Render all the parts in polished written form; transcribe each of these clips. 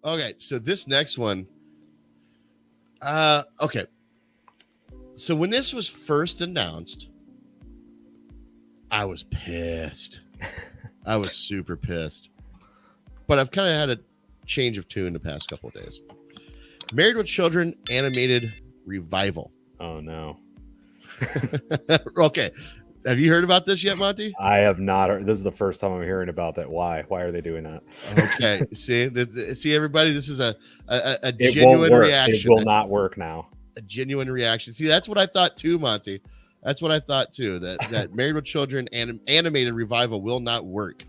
Okay, so this next one. Okay. So when this was first announced, I was pissed. I was super pissed. But I've kind of had a change of tune the past couple of days. Married with Children animated revival. Oh no. Okay. Have you heard about this yet, Monty? I have not heard. This is the first time I'm hearing about that. Why are they doing that? Okay. See everybody, this is a It genuine won't work. reaction. It will not work now. A genuine reaction. See, that's what I thought too, Monty. That's what I thought too. That Married with Children animated revival will not work.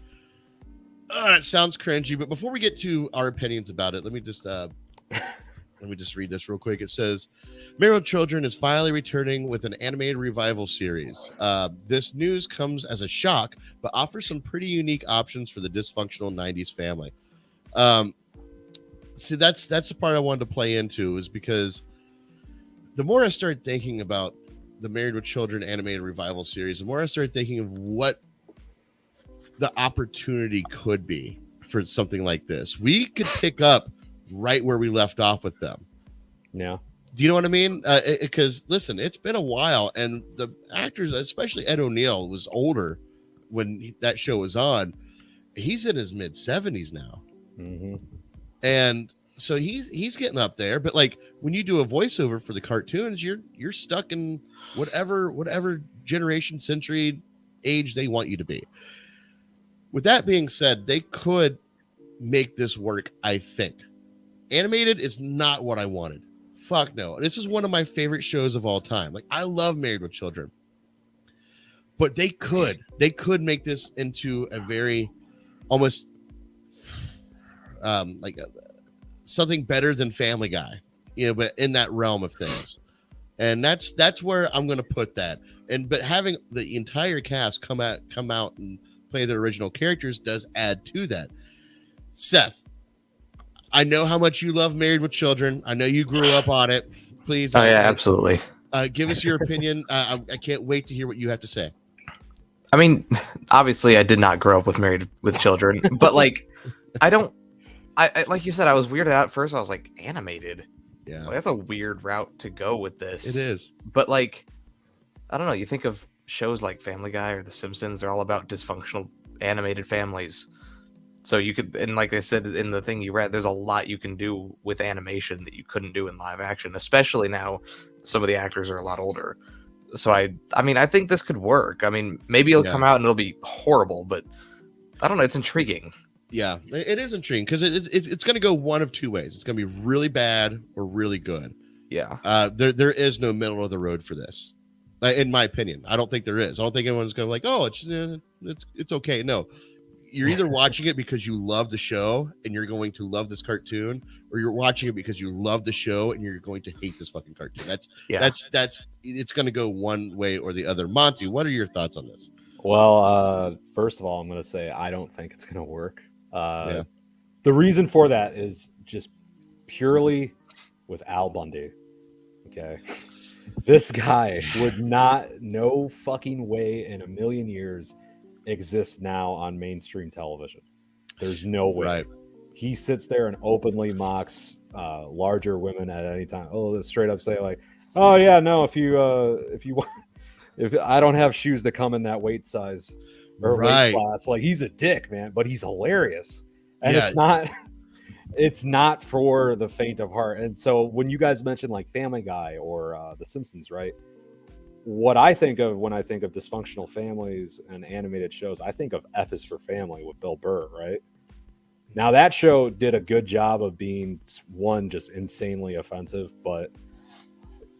That sounds cringy. But before we get to our opinions about it, let me just read this real quick. It says, Married with Children is finally returning with an animated revival series. This news comes as a shock, but offers some pretty unique options for the dysfunctional 90s family. See, that's the part I wanted to play into, is because the more I started thinking about the Married with Children animated revival series, the more I started thinking of what the opportunity could be for something like this. We could pick up right where we left off with them. Yeah. Do you know what I mean? Because listen, it's been a while, and the actors, especially Ed O'Neill, was older when that show was on. He's in his mid 70s now. Mm-hmm. And so he's getting up there, but like when you do a voiceover for the cartoons, you're stuck in whatever generation, century, age they want you to be. With that being said, they could make this work, I think. Animated is not what I wanted. Fuck no. This is one of my favorite shows of all time. Like, I love Married with Children. But they could make this into a very almost something better than Family Guy, but in that realm of things. And that's where I'm going to put that. But having the entire cast come out and play their original characters does add to that. Seth, I know how much you love Married with Children. I know you grew up on it. Please. Oh, yeah, absolutely. Give us your opinion. I can't wait to hear what you have to say. I mean, obviously, I did not grow up with Married with Children, but like, I like you said, I was weirded out at first. I was like, animated. Yeah, that's a weird route to go with this. It is. But like, I don't know. You think of shows like Family Guy or The Simpsons, they're all about dysfunctional animated families. So you could, and like I said in the thing you read, there's a lot you can do with animation that you couldn't do in live action, especially now some of the actors are a lot older. So I mean, I think this could work. I mean, maybe it'll come out and it'll be horrible, but I don't know. It's intriguing. Yeah, it is intriguing because it's going to go one of two ways. It's going to be really bad or really good. Yeah. There is no middle of the road for this, in my opinion. I don't think there is. I don't think anyone's going to like, oh, it's okay. No, you're either watching it because you love the show and you're going to love this cartoon, or you're watching it because you love the show and you're going to hate this fucking cartoon. That's it's going to go one way or the other. Monty, what are your thoughts on this? Well, first of all, I'm going to say I don't think it's going to work. The reason for that is just purely with Al Bundy. Okay. This guy would no fucking way in a million years exist now on mainstream television. There's no way. Right. He sits there and openly mocks larger women at any time. Oh, they straight up say like, oh yeah, no, if I don't have shoes that come in that weight size or weight class, like he's a dick, man, but he's hilarious. And it's not for the faint of heart. And so when you guys mentioned like Family Guy or The Simpsons, right? What I think of when I think of dysfunctional families and animated shows, I think of F is for Family with Bill Burr, right? Now that show did a good job of being, one, just insanely offensive, but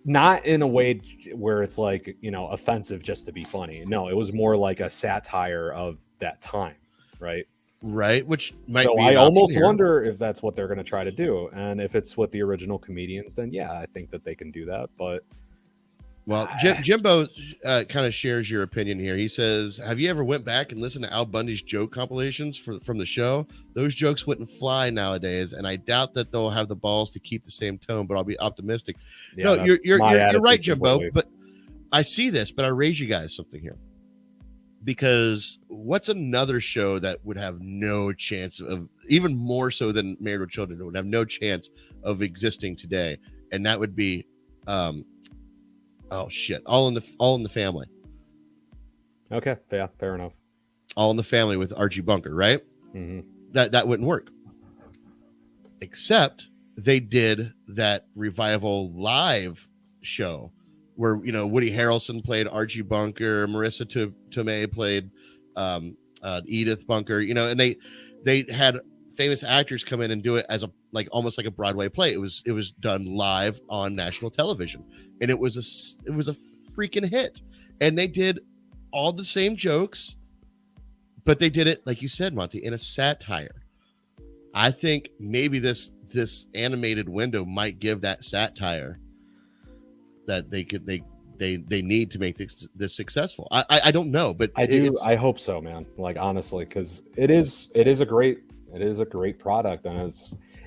not in a way where it's like, offensive just to be funny. No, it was more like a satire of that time, right? Right, which might be I almost wonder if that's what they're going to try to do. And if it's with the original comedians, then yeah, I think that they can do that. But well, Jimbo kind of shares your opinion here. He says, have you ever went back and listened to Al Bundy's joke compilations from the show? Those jokes wouldn't fly nowadays, and I doubt that they'll have the balls to keep the same tone, but I'll be optimistic. Yeah, no, you're right, Jimbo, but I see this, but I raise you guys something here. because what's another show that would have no chance of, even more so than Married with Children, it would have no chance of existing today, and that would be All in the Family. Okay, yeah, fair enough. All in the Family with Archie Bunker, right? Mm-hmm. That wouldn't work. Except they did that revival live show where, Woody Harrelson played Archie Bunker, Marissa Tomei played Edith Bunker, and they had famous actors come in and do it as almost like a Broadway play. It was done live on national television, and it was a freaking hit. And they did all the same jokes, but they did it, like you said, Monty, in a satire. I think maybe this animated window might give that satire that they need to make this successful. I don't know, but I hope so, man. Like, honestly, because it is a great product, and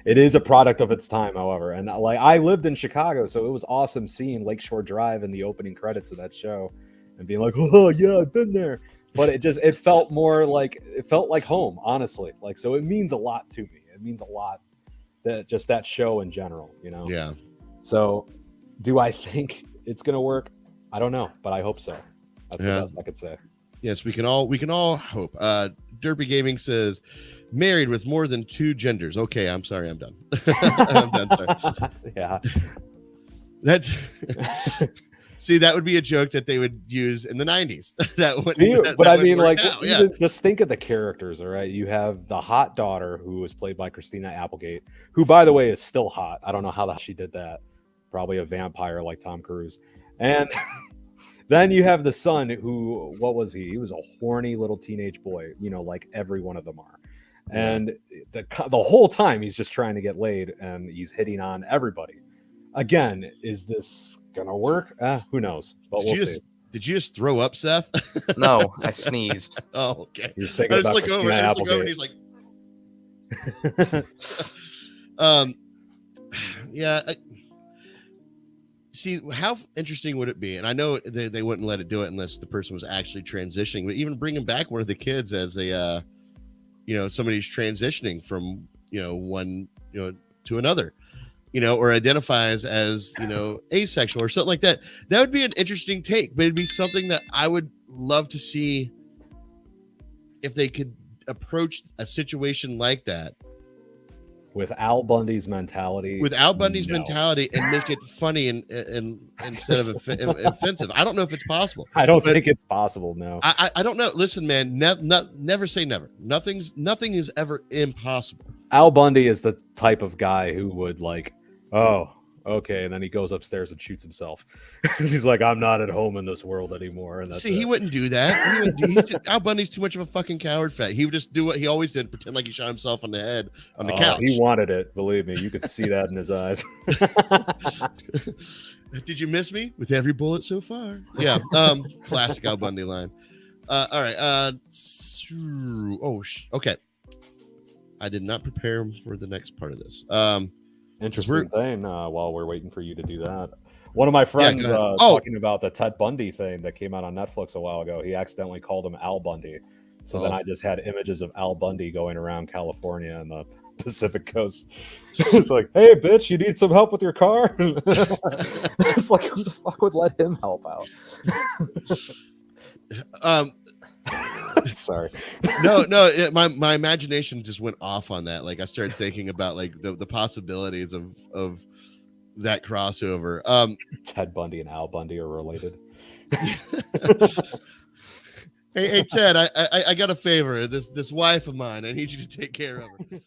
it is a product of its time. However, and like, I lived in Chicago, so it was awesome seeing Lakeshore Drive in the opening credits of that show and being like, oh yeah, I've been there. But it felt more like, it felt like home, honestly. Like, so it means a lot to me. It means a lot, that show in general, Yeah. So do I think it's gonna work? I don't know, but I hope so. That's the best I could say. Yes, we can all hope. Derpy Gaming says, married with more than 2 genders. Okay, I'm sorry, I'm done. I'm done, sorry. Yeah. That's see, that would be a joke that they would use in the 90s. Just think of the characters, all right? You have the hot daughter, who was played by Christina Applegate, who, by the way, is still hot. I don't know how she did that. Probably a vampire like Tom Cruise. And then you have the son, who, what was he? He was a horny little teenage boy, like every one of them are. And the whole time he's just trying to get laid, and he's hitting on everybody. Again, is this gonna work? Who knows? But we'll see. Did you just throw up, Seth? No, I sneezed. Oh, okay. You're just thinking about Christina Applegate. And he's like, yeah. See, how interesting would it be? And I know they wouldn't let it do it unless the person was actually transitioning. But even bringing back one of the kids as a, somebody who's transitioning from one to another. Or identifies as, asexual or something like that. That would be an interesting take, but it'd be something that I would love to see if they could approach a situation like that. With Al Bundy's mentality. And make it funny and instead of offensive. I don't know if it's possible. I don't think it's possible, no. I don't know. Listen, man, never say never. Nothing is ever impossible. Al Bundy is the type of guy who would oh, okay, and then he goes upstairs and shoots himself because he's like, I'm not at home in this world anymore. And he wouldn't do that. Al Bundy's too much of a fucking coward. He would just do what he always did, pretend like he shot himself on the head on the couch. He wanted it, believe me. You could see that in his eyes. Did you miss me with every bullet so far? Yeah, classic Al Bundy line. All right. Okay. I did not prepare for the next part of this. Interesting thing, while we're waiting for you to do that. One of my friends talking about the Ted Bundy thing that came out on Netflix a while ago. He accidentally called him Al Bundy. So then I just had images of Al Bundy going around California and the Pacific Coast. It's like, hey, bitch, you need some help with your car? It's like, who the fuck would let him help out? Sorry. No, my imagination just went off on that. Like, I started thinking about the possibilities of that crossover. Ted Bundy and Al Bundy are related. Hey Ted, I got a favor. This wife of mine, I need you to take care of her.